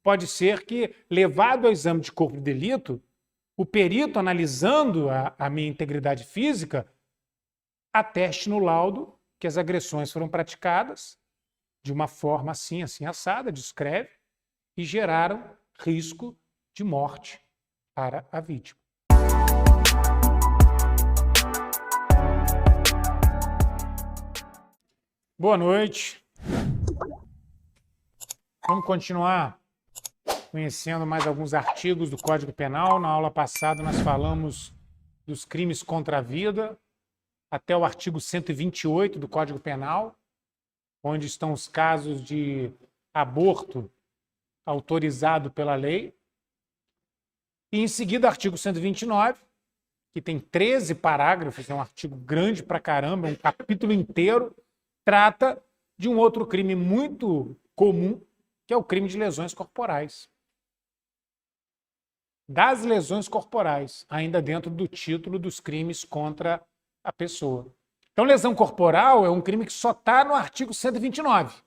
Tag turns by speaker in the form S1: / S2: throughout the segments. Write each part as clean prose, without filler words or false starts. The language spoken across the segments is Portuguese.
S1: pode ser que, levado ao exame de corpo de delito, o perito, analisando a minha integridade física, ateste no laudo que as agressões foram praticadas de uma forma assim, assim, assada, descreve, e geraram risco de morte para a vítima. Boa noite. Vamos continuar conhecendo mais alguns artigos do Código Penal. Na aula passada nós falamos dos crimes contra a vida, até o artigo 128 do Código Penal, onde estão os casos de aborto autorizado pela lei. E em seguida, artigo 129, que tem 13 parágrafos, é um artigo grande pra caramba, um capítulo inteiro, trata de um outro crime muito comum, que é o crime de lesões corporais. Das lesões corporais, ainda dentro do título dos crimes contra a pessoa. Então, lesão corporal é um crime que só está no artigo 129.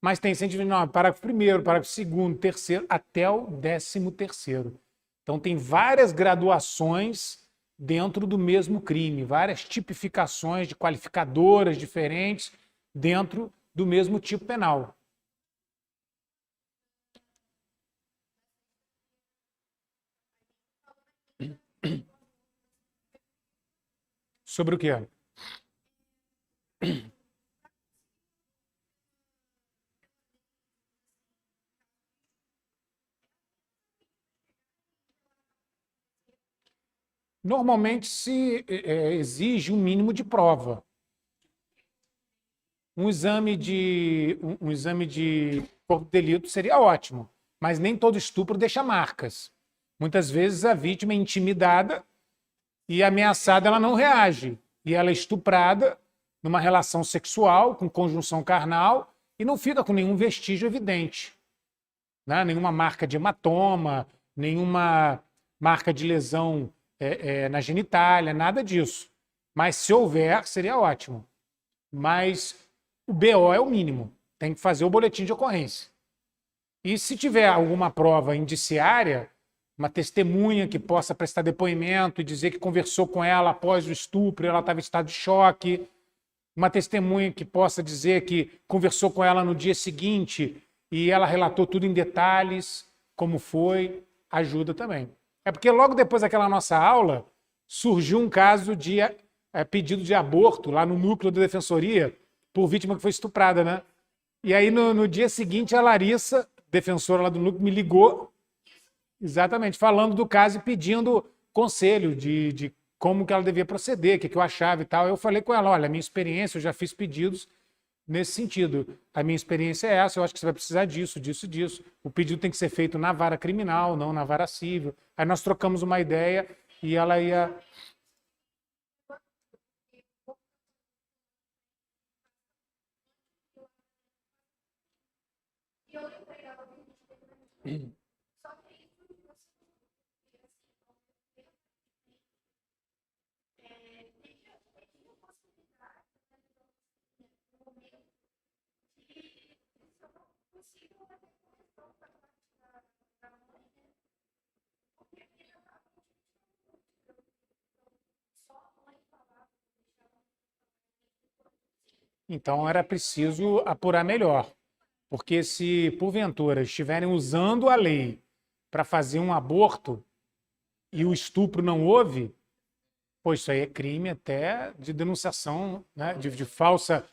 S1: Mas tem 129, parágrafo 1º, parágrafo 2º, 3º, até o 13º. Então, tem várias graduações dentro do mesmo crime, várias tipificações de qualificadoras diferentes dentro do mesmo tipo penal. Sobre o quê? Normalmente se exige um mínimo de prova. Um exame de corpo de delito seria ótimo, mas nem todo estupro deixa marcas. Muitas vezes a vítima é intimidada e ameaçada, ela não reage. E ela é estuprada numa relação sexual, com conjunção carnal, e não fica com nenhum vestígio evidente. Né? Nenhuma marca de hematoma, nenhuma marca de lesão na genitália, nada disso. Mas se houver, seria ótimo. Mas o BO é o mínimo. Tem que fazer o boletim de ocorrência. E se tiver alguma prova indiciária, uma testemunha que possa prestar depoimento e dizer que conversou com ela após o estupro, ela estava em estado de choque, uma testemunha que possa dizer que conversou com ela no dia seguinte e ela relatou tudo em detalhes, como foi, ajuda também. É porque logo depois daquela nossa aula, surgiu um caso de pedido de aborto lá no núcleo da defensoria por vítima que foi estuprada, né? E aí no dia seguinte a Larissa, defensora lá do núcleo, me ligou, exatamente, falando do caso e pedindo conselho de como que ela devia proceder, o que eu achava e tal. Eu falei com ela, olha, a minha experiência, eu já fiz pedidos nesse sentido. A minha experiência é essa, eu acho que você vai precisar disso, disso, disso. O pedido tem que ser feito na vara criminal, não na vara civil. Aí nós trocamos uma ideia e ela ia... Então era preciso apurar melhor, porque se porventura estiverem usando a lei para fazer um aborto e o estupro não houve, pois isso aí é crime até de denunciação, né, de falsa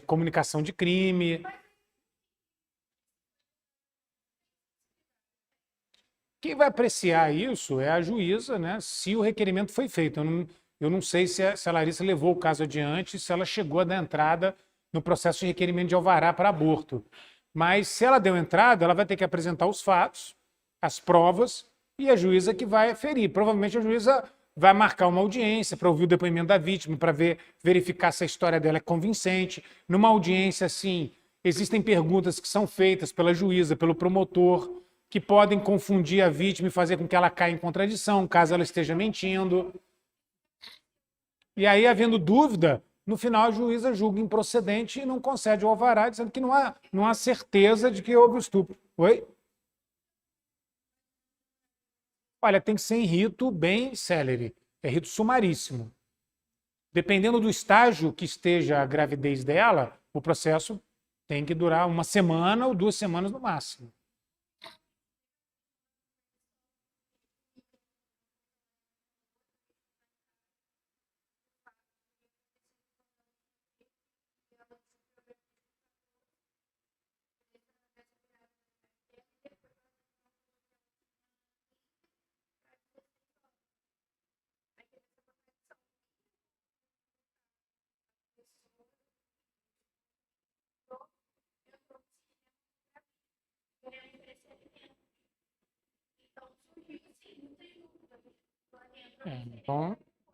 S1: comunicação de crime. Quem vai apreciar isso é a juíza, né, se o requerimento foi feito. Eu não sei se a Larissa levou o caso adiante, se ela chegou a dar entrada no processo de requerimento de alvará para aborto. Mas se ela deu entrada, ela vai ter que apresentar os fatos, as provas, e a juíza que vai aferir. Provavelmente a juíza vai marcar uma audiência para ouvir o depoimento da vítima, para verificar se a história dela é convincente. Numa audiência, assim, existem perguntas que são feitas pela juíza, pelo promotor, que podem confundir a vítima e fazer com que ela caia em contradição, caso ela esteja mentindo. E aí, havendo dúvida, no final a juíza julga improcedente e não concede o alvará, dizendo que não há certeza de que houve o estupro. Oi? Olha, tem que ser em rito bem célere, é rito sumaríssimo. Dependendo do estágio que esteja a gravidez dela, o processo tem que durar 1 semana ou 2 semanas no máximo.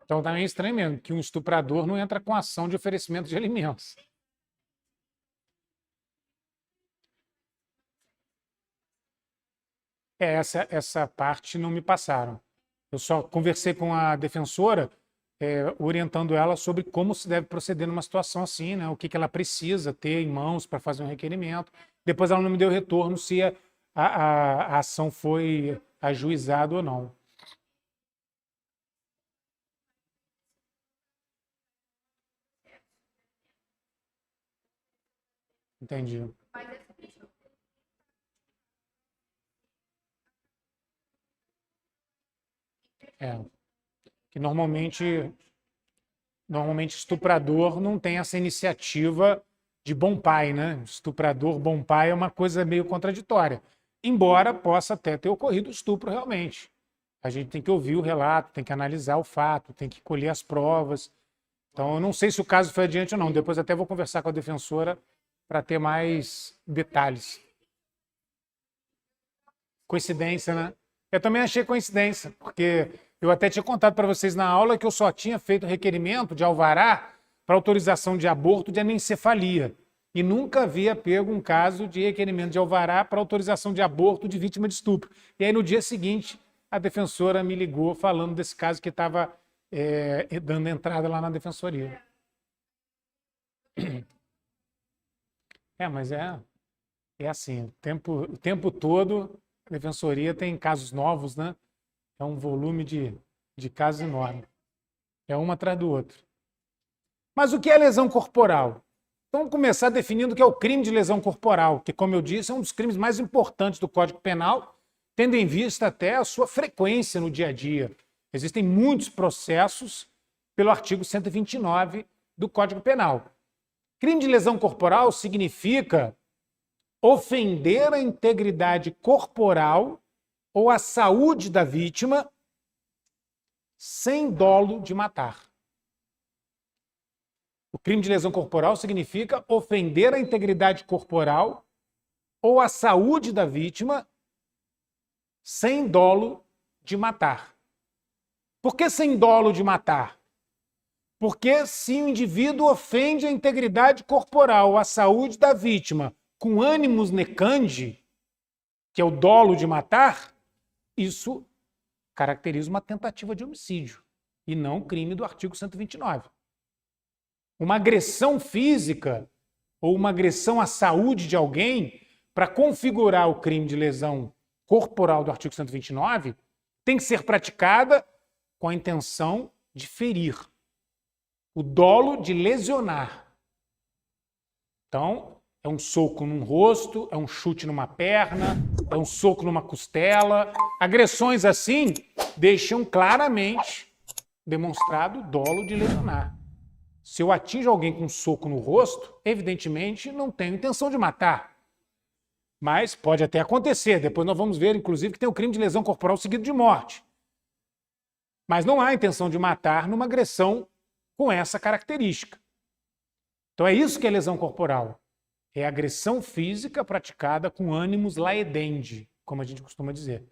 S1: Então tá meio estranho mesmo, que um estuprador não entra com ação de oferecimento de alimentos. Essa parte não me passaram. Eu só conversei com a defensora, orientando ela sobre como se deve proceder numa situação assim, né? O que ela precisa ter em mãos para fazer um requerimento. Depois ela não me deu retorno se a ação foi ajuizada ou não. Entendi. É, que normalmente estuprador não tem essa iniciativa de bom pai, né? Estuprador, bom pai é uma coisa meio contraditória. Embora possa até ter ocorrido estupro realmente. A gente tem que ouvir o relato, tem que analisar o fato, tem que colher as provas. Então, eu não sei se o caso foi adiante ou não. Depois até vou conversar com a defensora para ter mais detalhes. Coincidência, né? Eu também achei coincidência, porque eu até tinha contado para vocês na aula que eu só tinha feito requerimento de alvará para autorização de aborto de anencefalia. E nunca havia pego um caso de requerimento de alvará para autorização de aborto de vítima de estupro. E aí, no dia seguinte, a defensora me ligou falando desse caso que estava dando entrada lá na defensoria. Mas é assim, o tempo todo a defensoria tem casos novos, né? É um volume de casos enorme. É um atrás do outro. Mas o que é lesão corporal? Então, vamos começar definindo o que é o crime de lesão corporal, que, como eu disse, é um dos crimes mais importantes do Código Penal, tendo em vista até a sua frequência no dia a dia. Existem muitos processos pelo artigo 129 do Código Penal. Crime de lesão corporal significa ofender a integridade corporal ou a saúde da vítima sem dolo de matar. O crime de lesão corporal significa ofender a integridade corporal ou a saúde da vítima sem dolo de matar. Por que sem dolo de matar? Porque se o indivíduo ofende a integridade corporal ou a saúde da vítima com ânimos necandi, que é o dolo de matar, isso caracteriza uma tentativa de homicídio e não um crime do artigo 129. Uma agressão física ou uma agressão à saúde de alguém, para configurar o crime de lesão corporal do artigo 129, tem que ser praticada com a intenção de ferir. O dolo de lesionar. Então, é um soco num rosto, é um chute numa perna, é um soco numa costela. Agressões assim deixam claramente demonstrado o dolo de lesionar. Se eu atinjo alguém com um soco no rosto, evidentemente não tenho intenção de matar. Mas pode até acontecer. Depois nós vamos ver, inclusive, que tem o crime de lesão corporal seguido de morte. Mas não há intenção de matar numa agressão com essa característica. Então é isso que é lesão corporal. É agressão física praticada com animus laedendi, como a gente costuma dizer.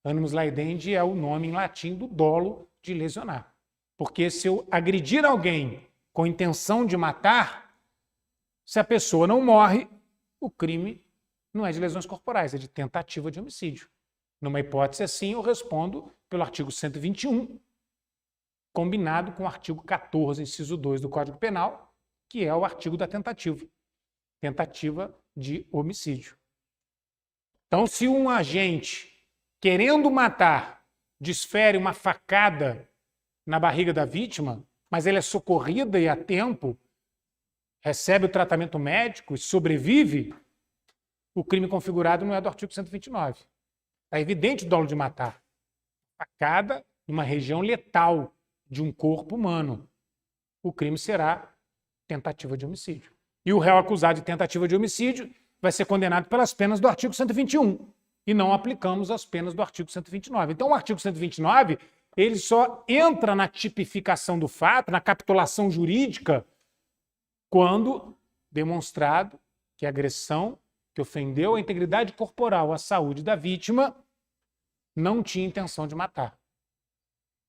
S1: Animus laedendi é o nome em latim do dolo de lesionar. Porque se eu agredir alguém com intenção de matar, se a pessoa não morre, o crime não é de lesões corporais, é de tentativa de homicídio. Numa hipótese assim, eu respondo pelo artigo 121, combinado com o artigo 14, inciso 2 do Código Penal, que é o artigo da tentativa. Tentativa de homicídio. Então, se um agente, querendo matar, desfere uma facada na barriga da vítima, mas ela é socorrida e a tempo, recebe o tratamento médico e sobrevive, o crime configurado não é do artigo 129. É evidente o dolo de matar. Facada numa região letal de um corpo humano. O crime será tentativa de homicídio. E o réu acusado de tentativa de homicídio vai ser condenado pelas penas do artigo 121. E não aplicamos as penas do artigo 129. Então, o artigo 129, ele só entra na tipificação do fato, na capitulação jurídica, quando demonstrado que a agressão que ofendeu a integridade corporal, a saúde da vítima, não tinha intenção de matar.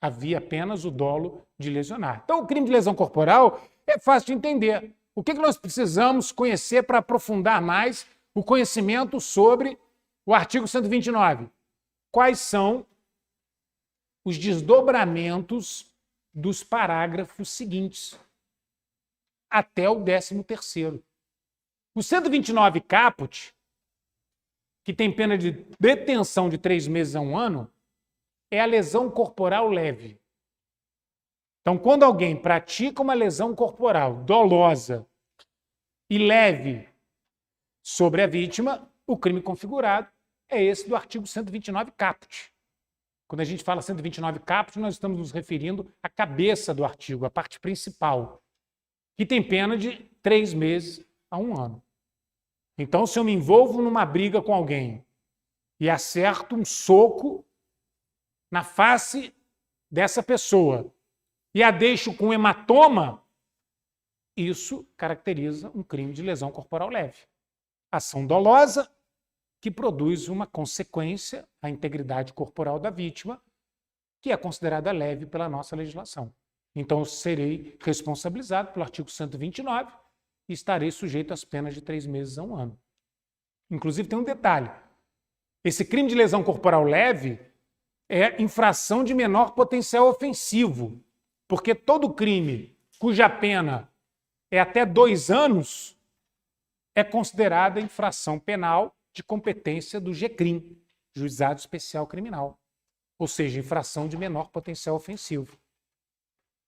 S1: Havia apenas o dolo de lesionar. Então, o crime de lesão corporal é fácil de entender. O que nós precisamos conhecer para aprofundar mais o conhecimento sobre o artigo 129? Quais são os desdobramentos dos parágrafos seguintes, até o 13º. O 129 caput, que tem pena de detenção de 3 meses a 1 ano, é a lesão corporal leve. Então, quando alguém pratica uma lesão corporal dolosa e leve sobre a vítima, o crime configurado é esse do artigo 129 caput. Quando a gente fala 129 caput, nós estamos nos referindo à cabeça do artigo, a parte principal, que tem pena de 3 meses a 1 ano. Então, se eu me envolvo numa briga com alguém e acerto um soco na face dessa pessoa e a deixo com hematoma, isso caracteriza um crime de lesão corporal leve. Ação dolosa que produz uma consequência à integridade corporal da vítima, que é considerada leve pela nossa legislação. Então, eu serei responsabilizado pelo artigo 129 e estarei sujeito às penas de 3 meses a 1 ano. Inclusive, tem um detalhe. Esse crime de lesão corporal leve é infração de menor potencial ofensivo, porque todo crime cuja pena é até 2 anos é considerada infração penal de competência do GCRIM, Juizado Especial Criminal, ou seja, infração de menor potencial ofensivo.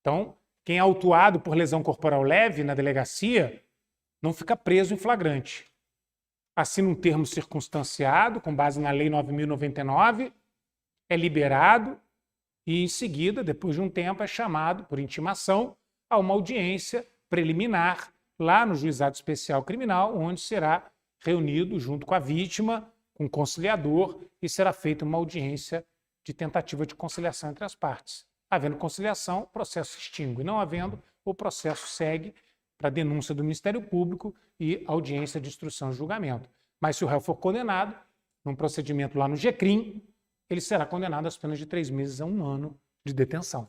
S1: Então, quem é autuado por lesão corporal leve na delegacia não fica preso em flagrante. Assina um termo circunstanciado, com base na Lei 9.099, é liberado e, em seguida, depois de um tempo, é chamado, por intimação, a uma audiência preliminar lá no Juizado Especial Criminal, onde será reunido junto com a vítima, com o conciliador, e será feita uma audiência de tentativa de conciliação entre as partes. Havendo conciliação, o processo se extingue. Não havendo, o processo segue para denúncia do Ministério Público e audiência de instrução e julgamento. Mas se o réu for condenado, num procedimento lá no GCRIM, ele será condenado às penas de 3 meses a 1 ano de detenção.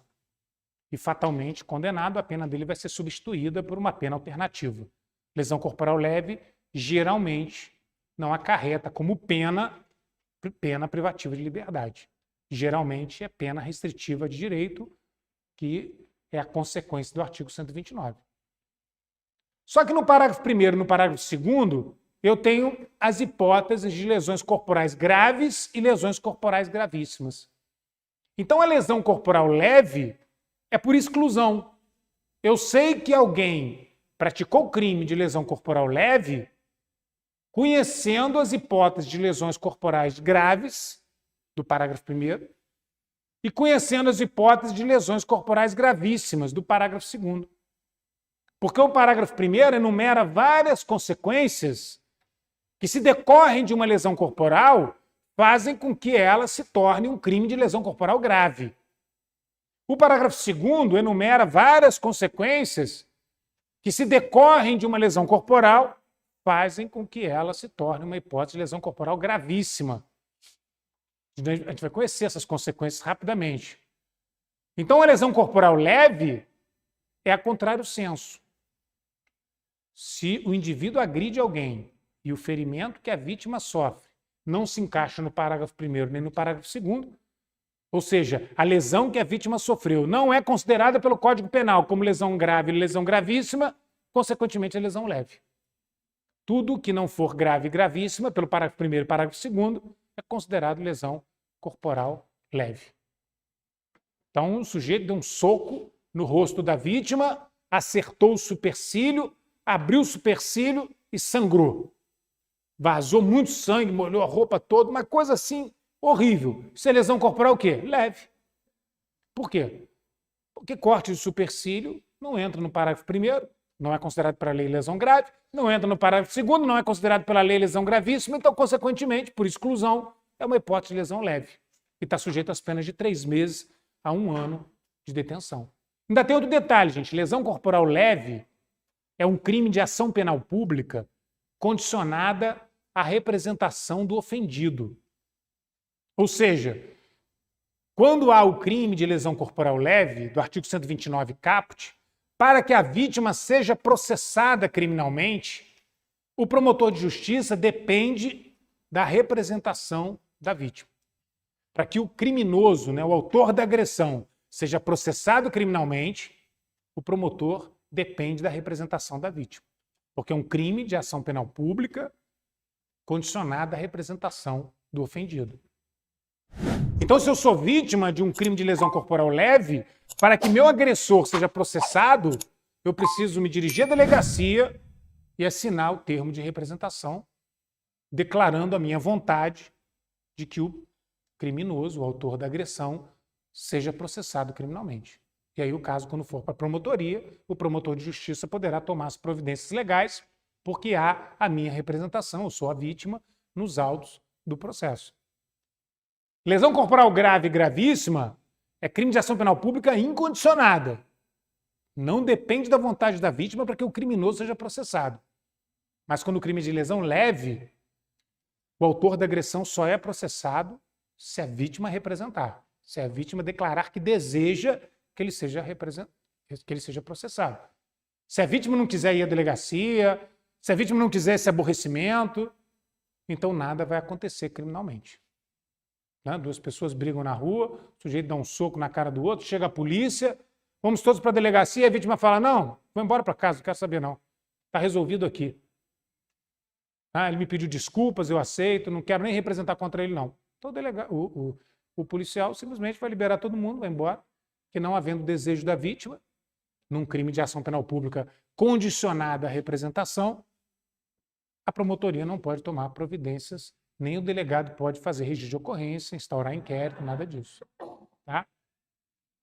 S1: E fatalmente condenado, a pena dele vai ser substituída por uma pena alternativa. Lesão corporal leve, geralmente, não acarreta como pena privativa de liberdade. Geralmente é pena restritiva de direito, que é a consequência do artigo 129. Só que no parágrafo 1º e no parágrafo 2º, eu tenho as hipóteses de lesões corporais graves e lesões corporais gravíssimas. Então, a lesão corporal leve é por exclusão. Eu sei que alguém praticou crime de lesão corporal leve conhecendo as hipóteses de lesões corporais graves, do parágrafo 1º, e conhecendo as hipóteses de lesões corporais gravíssimas, do parágrafo 2º. Porque o parágrafo 1º enumera várias consequências que, se decorrem de uma lesão corporal, fazem com que ela se torne um crime de lesão corporal grave. O parágrafo 2º enumera várias consequências que, se decorrem de uma lesão corporal, fazem com que ela se torne uma hipótese de lesão corporal gravíssima. A gente vai conhecer essas consequências rapidamente. Então, a lesão corporal leve é a contrário senso. Se o indivíduo agride alguém e o ferimento que a vítima sofre não se encaixa no parágrafo 1º nem no parágrafo 2º, ou seja, a lesão que a vítima sofreu não é considerada pelo Código Penal como lesão grave e lesão gravíssima, consequentemente é lesão leve. Tudo que não for grave e gravíssima, pelo parágrafo 1º e parágrafo 2º, é considerado lesão corporal leve. Então, o sujeito deu um soco no rosto da vítima, acertou o supercílio, abriu o supercílio e sangrou. Vazou muito sangue, molhou a roupa toda, uma coisa assim horrível. Isso é lesão corporal o quê? Leve. Por quê? Porque corte de supercílio não entra no parágrafo 1º, não é considerado pela lei lesão grave, não entra no parágrafo 2º, não é considerado pela lei lesão gravíssima, então, consequentemente, por exclusão, é uma hipótese de lesão leve. E está sujeito às penas de 3 meses a 1 ano de detenção. Ainda tem outro detalhe, gente. Lesão corporal leve é um crime de ação penal pública condicionada à representação do ofendido. Ou seja, quando há o crime de lesão corporal leve, do artigo 129 caput, para que a vítima seja processada criminalmente, o promotor de justiça depende da representação da vítima. Para que o criminoso, o autor da agressão, seja processado criminalmente, o promotor depende da representação da vítima. Porque é um crime de ação penal pública condicionado à representação do ofendido. Então, se eu sou vítima de um crime de lesão corporal leve, para que meu agressor seja processado, eu preciso me dirigir à delegacia e assinar o termo de representação, declarando a minha vontade de que o criminoso, o autor da agressão, seja processado criminalmente. E aí o caso, quando for para a promotoria, o promotor de justiça poderá tomar as providências legais, porque há a minha representação, eu sou a vítima, nos autos do processo. Lesão corporal grave e gravíssima é crime de ação penal pública incondicionada. Não depende da vontade da vítima para que o criminoso seja processado. Mas quando o crime é de lesão leve, o autor da agressão só é processado se a vítima representar, se a vítima declarar que deseja que ele seja processado. Se a vítima não quiser ir à delegacia, se a vítima não quiser esse aborrecimento, então nada vai acontecer criminalmente. Duas pessoas brigam na rua, o sujeito dá um soco na cara do outro, chega a polícia, vamos todos para a delegacia, a vítima fala, não, vou embora para casa, não quero saber não. Está resolvido aqui. Ele me pediu desculpas, eu aceito, não quero nem representar contra ele, não. Então o policial simplesmente vai liberar todo mundo, vai embora, que não havendo desejo da vítima, num crime de ação penal pública condicionada à representação, a promotoria não pode tomar providências, nem o delegado pode fazer registro de ocorrência, instaurar inquérito, nada disso. Tá?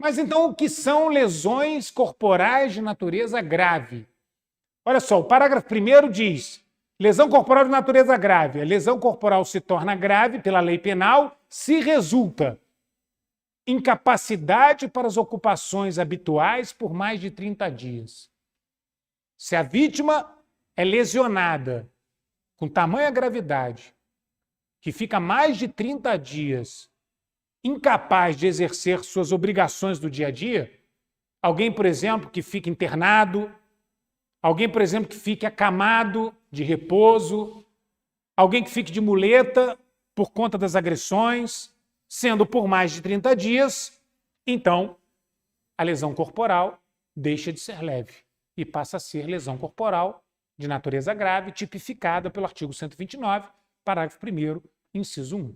S1: Mas então, o que são lesões corporais de natureza grave? Olha só, o parágrafo 1º diz: lesão corporal de natureza grave. A lesão corporal se torna grave pela lei penal se resulta incapacidade para as ocupações habituais por mais de 30 dias. Se a vítima é lesionada com tamanha gravidade que fica mais de 30 dias incapaz de exercer suas obrigações do dia a dia, alguém, por exemplo, que fica internado, alguém, por exemplo, que fique acamado de repouso, alguém que fique de muleta por conta das agressões, sendo por mais de 30 dias, então a lesão corporal deixa de ser leve e passa a ser lesão corporal de natureza grave, tipificada pelo artigo 129, parágrafo 1º, inciso 1.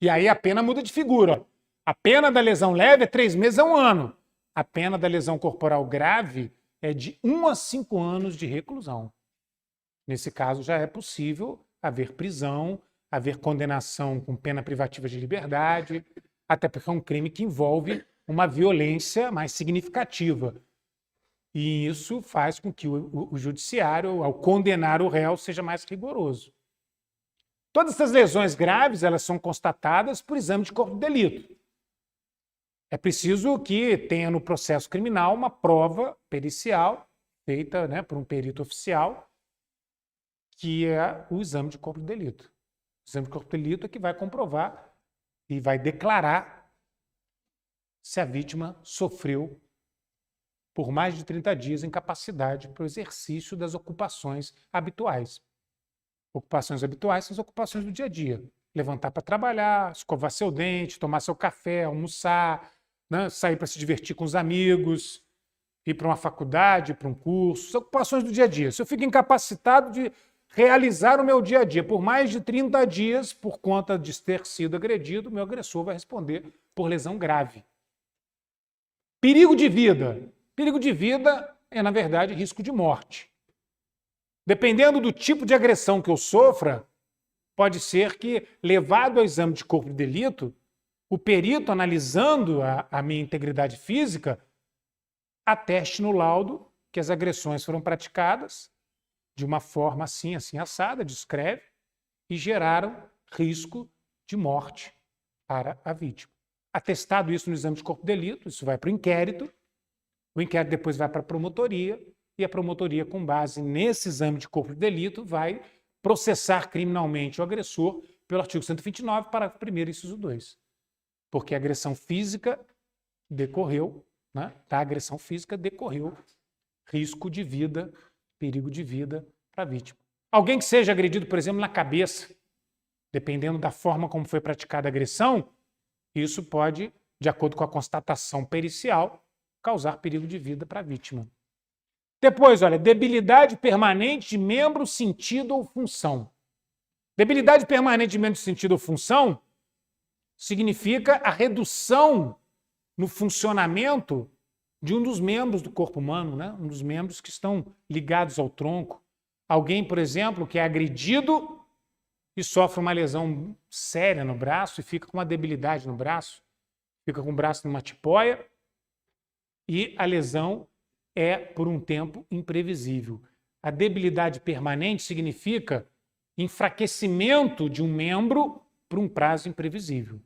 S1: E aí a pena muda de figura. A pena da lesão leve é 3 meses a 1 ano. A pena da lesão corporal grave é de 1 a 5 anos de reclusão. Nesse caso, já é possível haver prisão, haver condenação com pena privativa de liberdade, até porque é um crime que envolve uma violência mais significativa. E isso faz com que o judiciário, ao condenar o réu, seja mais rigoroso. Todas essas lesões graves, elas são constatadas por exame de corpo de delito. É preciso que tenha no processo criminal uma prova pericial feita por um perito oficial, que é o exame de corpo de delito. O exame de corpo de delito é que vai comprovar e vai declarar se a vítima sofreu por mais de 30 dias incapacidade para o exercício das ocupações habituais. Ocupações habituais são as ocupações do dia a dia. Levantar para trabalhar, escovar seu dente, tomar seu café, almoçar, sair para se divertir com os amigos, ir para uma faculdade, para um curso, as ocupações do dia a dia. Se eu fico incapacitado de realizar o meu dia a dia por mais de 30 dias, por conta de ter sido agredido, meu agressor vai responder por lesão grave. Perigo de vida. Perigo de vida é, na verdade, risco de morte. Dependendo do tipo de agressão que eu sofra, pode ser que, levado ao exame de corpo de delito, o perito, analisando a minha integridade física, ateste no laudo que as agressões foram praticadas de uma forma assim, assim, assada, descreve, e geraram risco de morte para a vítima. Atestado isso no exame de corpo de delito, isso vai para o inquérito depois vai para a promotoria, e a promotoria, com base nesse exame de corpo de delito, vai processar criminalmente o agressor pelo artigo 129, parágrafo 1º, inciso 2. Porque a agressão física decorreu, né, da agressão física decorreu risco de vida, perigo de vida para a vítima. Alguém que seja agredido, por exemplo, na cabeça, dependendo da forma como foi praticada a agressão, isso pode, de acordo com a constatação pericial, causar perigo de vida para a vítima. Depois, olha, debilidade permanente de membro, sentido ou função. Debilidade permanente de membro, sentido ou função significa a redução no funcionamento de um dos membros do corpo humano, né? Um dos membros que estão ligados ao tronco. Alguém, por exemplo, que é agredido e sofre uma lesão séria no braço e fica com uma debilidade no braço, fica com o braço numa tipóia e a lesão é, por um tempo, imprevisível. A debilidade permanente significa enfraquecimento de um membro por um prazo imprevisível.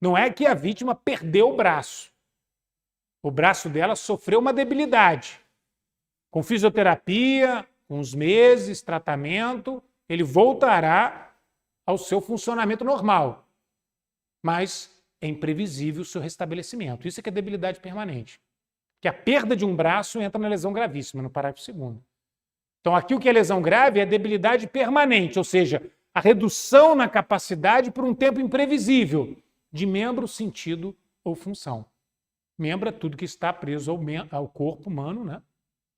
S1: Não é que a vítima perdeu o braço. O braço dela sofreu uma debilidade. Com fisioterapia, com uns meses, tratamento, ele voltará ao seu funcionamento normal. Mas é imprevisível o seu restabelecimento. Isso é que é debilidade permanente. Que a perda de um braço entra na lesão gravíssima, no parágrafo 2º. Então, aqui o que é lesão grave é debilidade permanente, ou seja, a redução na capacidade por um tempo imprevisível de membro, sentido ou função. Membro é tudo que está preso ao corpo humano, né?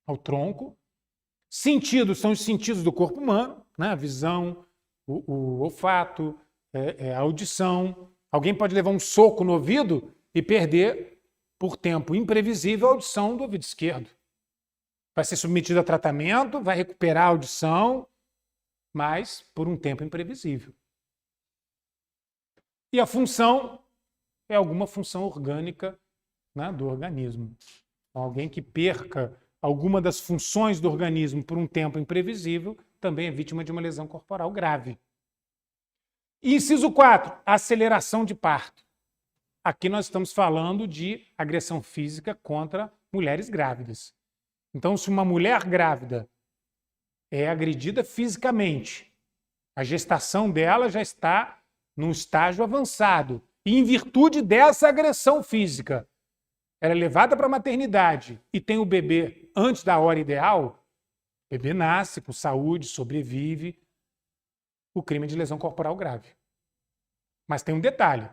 S1: Ao tronco. Sentidos são os sentidos do corpo humano, né? A visão, o olfato, a audição. Alguém pode levar um soco no ouvido e perder, por tempo imprevisível, a audição do ouvido esquerdo. Vai ser submetido a tratamento, vai recuperar a audição, mas por um tempo imprevisível. E a função é alguma função orgânica, né, do organismo. Então, alguém que perca alguma das funções do organismo por um tempo imprevisível também é vítima de uma lesão corporal grave. Inciso 4, aceleração de parto. Aqui nós estamos falando de agressão física contra mulheres grávidas. Então, se uma mulher grávida é agredida fisicamente, a gestação dela já está num estágio avançado, e em virtude dessa agressão física, ela é levada para a maternidade e tem o bebê antes da hora ideal, o bebê nasce com saúde, sobrevive, o crime é de lesão corporal grave. Mas tem um detalhe.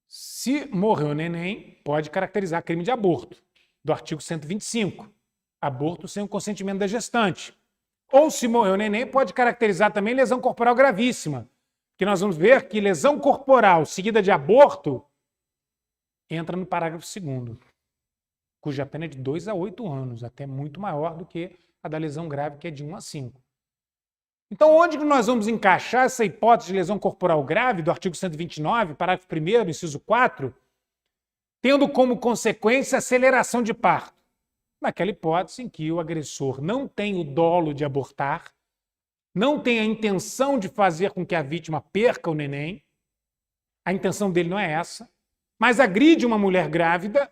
S1: Se morreu o neném, pode caracterizar crime de aborto, do artigo 125. Aborto sem o consentimento da gestante. Ou se morreu o neném, pode caracterizar também lesão corporal gravíssima. Que nós vamos ver que lesão corporal seguida de aborto entra no parágrafo 2º, cuja pena é de 2 a 8 anos, até muito maior do que a da lesão grave, que é de 1 a 5. Então, onde que nós vamos encaixar essa hipótese de lesão corporal grave do artigo 129, parágrafo 1º, inciso 4, tendo como consequência aceleração de parto? Naquela hipótese em que o agressor não tem o dolo de abortar, não tem a intenção de fazer com que a vítima perca o neném, a intenção dele não é essa, mas agride uma mulher grávida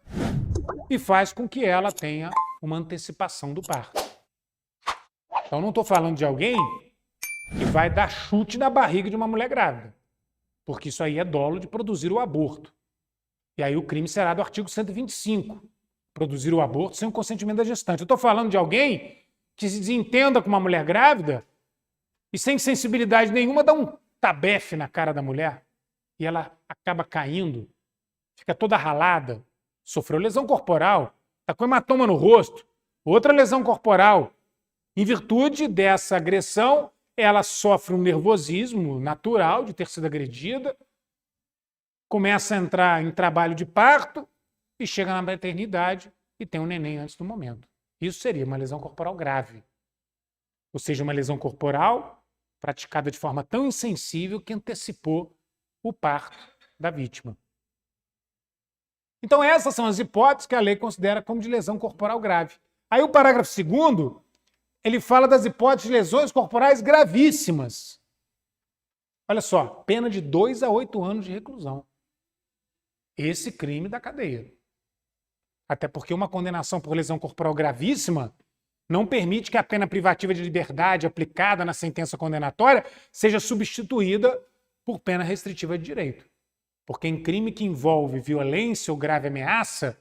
S1: e faz com que ela tenha uma antecipação do parto. Então, não estou falando de alguém que vai dar chute na barriga de uma mulher grávida, porque isso aí é dolo de produzir o aborto. E aí o crime será do artigo 125, produzir o aborto sem o consentimento da gestante. Eu estou falando de alguém que se desentenda com uma mulher grávida e sem sensibilidade nenhuma dá um tabefe na cara da mulher e ela acaba caindo, fica toda ralada, sofreu lesão corporal, está com hematoma no rosto, outra lesão corporal. Em virtude dessa agressão, ela sofre um nervosismo natural de ter sido agredida, começa a entrar em trabalho de parto e chega na maternidade e tem um neném antes do momento. Isso seria uma lesão corporal grave. Ou seja, uma lesão corporal praticada de forma tão insensível que antecipou o parto da vítima. Então essas são as hipóteses que a lei considera como de lesão corporal grave. Aí o parágrafo 2º, ele fala das hipóteses de lesões corporais gravíssimas. Olha só, pena de 2 a 8 anos de reclusão. Esse crime da cadeia. Até porque uma condenação por lesão corporal gravíssima não permite que a pena privativa de liberdade aplicada na sentença condenatória seja substituída por pena restritiva de direito. Porque em crime que envolve violência ou grave ameaça,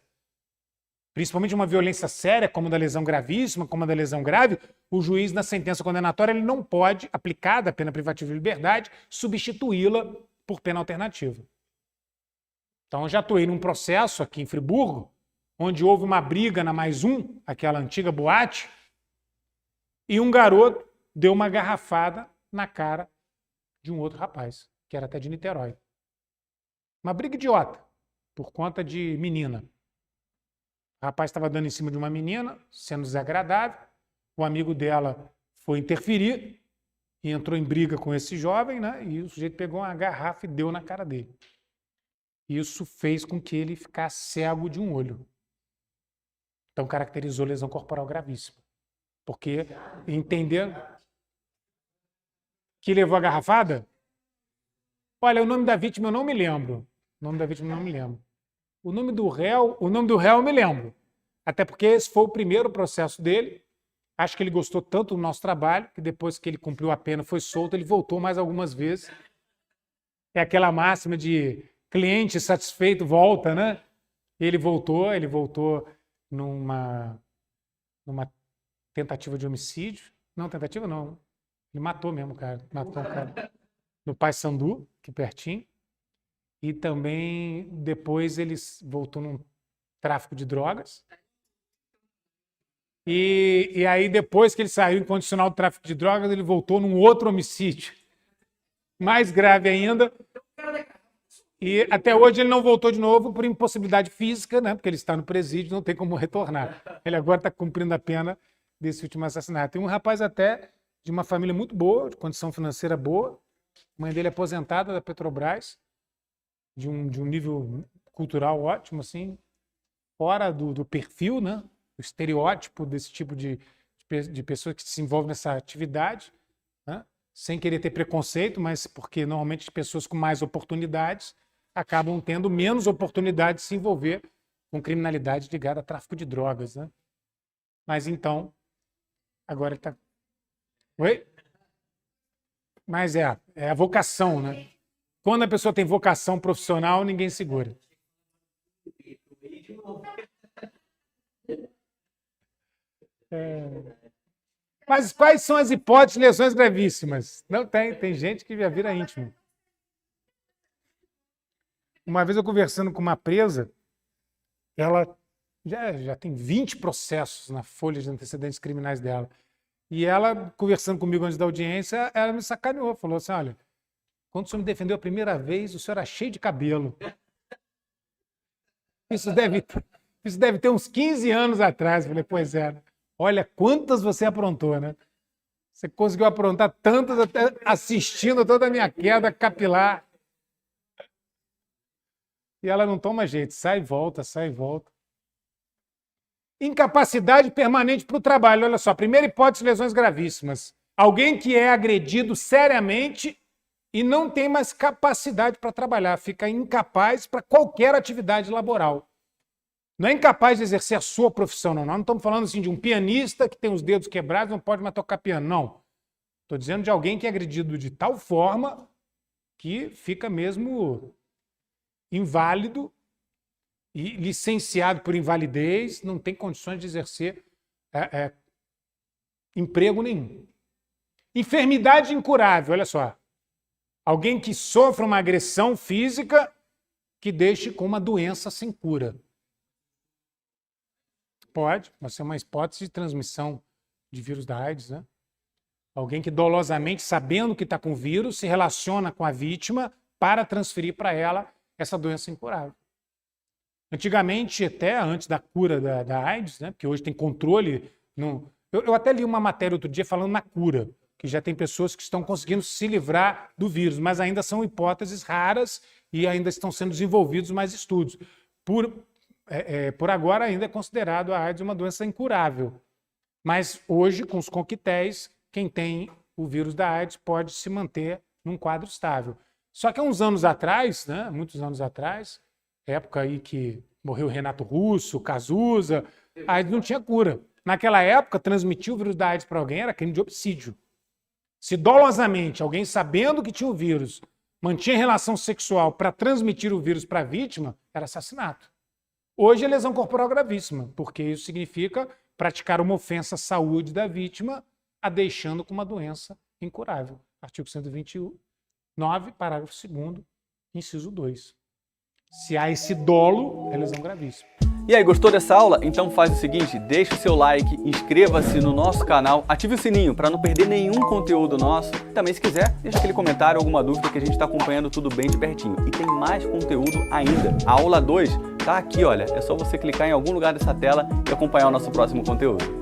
S1: principalmente uma violência séria, como a da lesão gravíssima, como a da lesão grave, o juiz, na sentença condenatória, ele não pode, aplicada a pena privativa de liberdade, substituí-la por pena alternativa. Então, eu já atuei num processo aqui em Friburgo, onde houve uma briga na Mais Um, aquela antiga boate, e um garoto deu uma garrafada na cara de um outro rapaz, que era até de Niterói. Uma briga idiota, por conta de menina. O rapaz estava dando em cima de uma menina, sendo desagradável. O amigo dela foi interferir e entrou em briga com esse jovem, né? E o sujeito pegou uma garrafa e deu na cara dele. Isso fez com que ele ficasse cego de um olho. Então caracterizou lesão corporal gravíssima. Porque entenderam que levou a garrafada? Olha, o nome da vítima eu não me lembro. O nome da vítima eu não me lembro. O nome do réu eu me lembro. Até porque esse foi o primeiro processo dele. Acho que ele gostou tanto do nosso trabalho que depois que ele cumpriu a pena, foi solto, ele voltou mais algumas vezes. É aquela máxima de cliente satisfeito volta, né? Ele voltou numa tentativa de homicídio. Não, tentativa não. Ele matou mesmo o cara. Matou um cara no Paissandu, aqui pertinho. E também depois ele voltou num tráfico de drogas. E aí depois que ele saiu em condicional do tráfico de drogas, ele voltou num outro homicídio. Mais grave ainda. E até hoje ele não voltou de novo por impossibilidade física, né? Porque ele está no presídio, não tem como retornar. Ele agora está cumprindo a pena desse último assassinato. Tem um rapaz até de uma família muito boa, de condição financeira boa. A mãe dele é aposentada da Petrobras, de um nível cultural ótimo, assim, fora do perfil, né? O estereótipo desse tipo de pessoa que se envolve nessa atividade, né? Sem querer ter preconceito, mas porque normalmente pessoas com mais oportunidades acabam tendo menos oportunidade de se envolver com criminalidade ligada a tráfico de drogas, né? Mas então, agora ele está... Oi? Mas é a vocação, né? Quando a pessoa tem vocação profissional, ninguém segura. Mas quais são as hipóteses de lesões gravíssimas? Não tem gente que já vira íntimo. Uma vez eu conversando com uma presa, ela já tem 20 processos na folha de antecedentes criminais dela. E ela, conversando comigo antes da audiência, ela me sacaneou, falou assim, olha, quando o senhor me defendeu a primeira vez, o senhor era cheio de cabelo. Isso deve ter uns 15 anos atrás. Eu falei, pois é. Olha quantas você aprontou, né? Você conseguiu aprontar tantas até assistindo toda a minha queda capilar. E ela não toma jeito, sai e volta, sai e volta. Incapacidade permanente para o trabalho. Olha só, primeira hipótese, lesões gravíssimas. Alguém que é agredido seriamente e não tem mais capacidade para trabalhar, fica incapaz para qualquer atividade laboral. Não é incapaz de exercer a sua profissão, não. Nós não estamos falando assim de um pianista que tem os dedos quebrados e não pode mais tocar piano, não. Estou dizendo de alguém que é agredido de tal forma que fica mesmo inválido e licenciado por invalidez, não tem condições de exercer emprego nenhum. Enfermidade incurável, olha só. Alguém que sofra uma agressão física que deixe com uma doença sem cura. Pode ser uma hipótese de transmissão de vírus da AIDS, né? Alguém que dolosamente, sabendo que está com vírus, se relaciona com a vítima para transferir para ela essa doença incurável. Antigamente, até antes da cura da AIDS, né? Porque hoje tem controle. Eu até li uma matéria outro dia falando na cura, que já tem pessoas que estão conseguindo se livrar do vírus, mas ainda são hipóteses raras e ainda estão sendo desenvolvidos mais estudos. Por agora, ainda é considerado a AIDS uma doença incurável. Mas hoje, com os coquetéis, quem tem o vírus da AIDS pode se manter num quadro estável. Só que há uns anos atrás, né, muitos anos atrás, época aí que morreu Renato Russo, Cazuza, a AIDS não tinha cura. Naquela época, transmitir o vírus da AIDS para alguém era crime de homicídio. Se dolosamente alguém, sabendo que tinha o vírus, mantinha relação sexual para transmitir o vírus para a vítima, era assassinato. Hoje é lesão corporal gravíssima, porque isso significa praticar uma ofensa à saúde da vítima, a deixando com uma doença incurável. Artigo 129, parágrafo 2º, inciso 2. Se há esse dolo, é lesão gravíssima.
S2: E aí, gostou dessa aula? Então faz o seguinte, deixa o seu like, inscreva-se no nosso canal, ative o sininho para não perder nenhum conteúdo nosso. Também, se quiser, deixa aquele comentário, alguma dúvida, que a gente está acompanhando tudo bem de pertinho. E tem mais conteúdo ainda. A aula 2 tá aqui, olha, é só você clicar em algum lugar dessa tela e acompanhar o nosso próximo conteúdo.